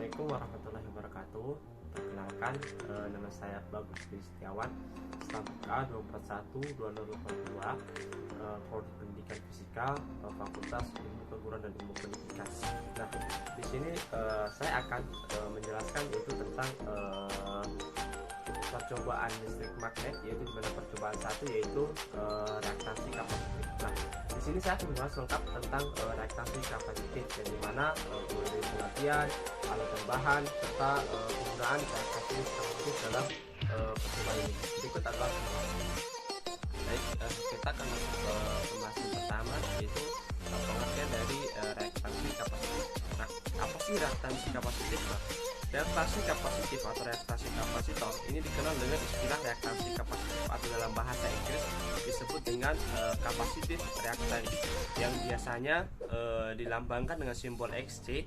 Assalamualaikum warahmatullahi wabarakatuh. Perkenalkan, nama saya Bagus Setiawan, STAMK 241-2082, Prodi Pendidikan Fisika, Fakultas Ilmu Keguruan dan Ilmu Pendidikan. Nah, di sini saya akan menjelaskan yaitu tentang percobaan listrik magnet, yaitu dimana percobaan satu yaitu reaktansi kapasitif. Nah, di sini saya akan membahas lengkap tentang reaktansi kapasitif, yang dimana mulai dari pengertian, alat tambahan, serta penggunaan reaktansi kapasitif dalam percobaan ini. Berikut adalah pembahasan. Baik, kita akan masuk ke pembahasan pertama, yaitu pengertian dari reaktansi kapasitif. Nah, apa sih reaktansi kapasitif? Reaktansi kapasitif atau reaktansi kapasitor ini dikenal dengan istilah reaktansi kapasitif atau dalam bahasa Inggris disebut dengan capacitive reactance, yang biasanya dilambangkan dengan simbol Xc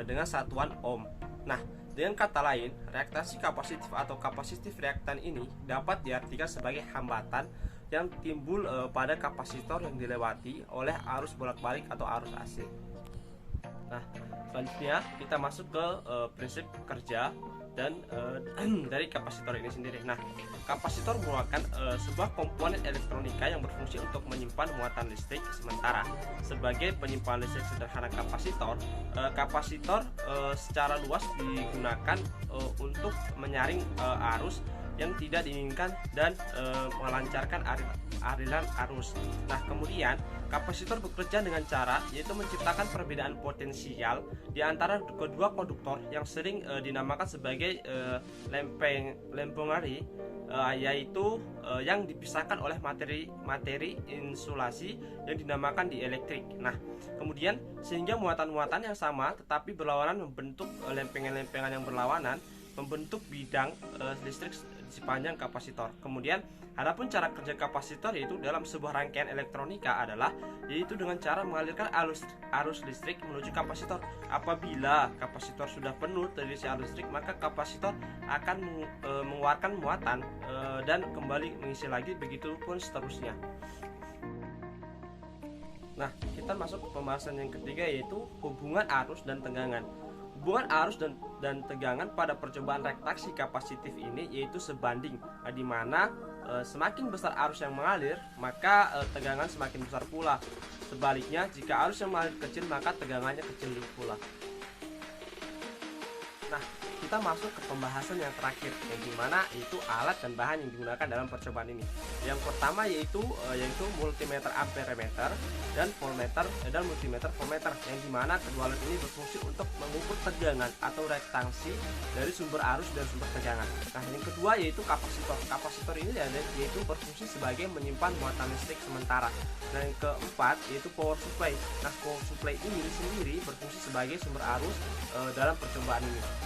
dengan satuan ohm. Nah, dengan kata lain, reaktansi kapasitif atau kapasitif reaktan ini dapat diartikan sebagai hambatan yang timbul pada kapasitor yang dilewati oleh arus bolak-balik atau arus AC. Nah, selanjutnya kita masuk ke prinsip kerja dan dari kapasitor ini sendiri. Nah, kapasitor merupakan sebuah komponen elektronika yang berfungsi untuk menyimpan muatan listrik sementara. Sebagai penyimpanan listrik sederhana kapasitor, kapasitor secara luas digunakan untuk menyaring arus yang tidak diinginkan dan melancarkan aliran arus. Nah, kemudian kapasitor bekerja dengan cara yaitu menciptakan perbedaan potensial di antara kedua konduktor yang sering dinamakan sebagai lempengarie, yaitu yang dipisahkan oleh materi insulasi yang dinamakan dielektrik. Nah, kemudian sehingga muatan-muatan yang sama tetapi berlawanan membentuk lempengan-lempengan yang berlawanan membentuk bidang listrik di sepanjang kapasitor. Kemudian, adapun cara kerja kapasitor yaitu dalam sebuah rangkaian elektronika adalah yaitu dengan cara mengalirkan arus listrik menuju kapasitor. Apabila kapasitor sudah penuh terisi arus listrik, maka kapasitor akan mengeluarkan muatan dan kembali mengisi lagi, begitu pun seterusnya. Nah, kita masuk ke pembahasan yang ketiga, yaitu hubungan arus dan tegangan. Hubungan arus dan tegangan pada percobaan reaktansi kapasitif ini yaitu sebanding, di mana semakin besar arus yang mengalir, maka tegangan semakin besar pula. Sebaliknya, jika arus yang mengalir kecil, maka tegangannya kecil pula. Nah, kita masuk ke pembahasan yang terakhir, yang dimana itu alat dan bahan yang digunakan dalam percobaan ini. Yang pertama yaitu multimeter amperemeter dan voltmeter dan multimeter voltmeter, yang dimana kedua alat ini berfungsi untuk mengukur tegangan atau reaktansi dari sumber arus dan sumber tegangan. Nah, yang kedua yaitu kapasitor. Kapasitor ini yaitu berfungsi sebagai menyimpan muatan listrik sementara. Dan yang keempat yaitu power supply. Nah, power supply ini sendiri berfungsi sebagai sumber arus dalam percobaan ini.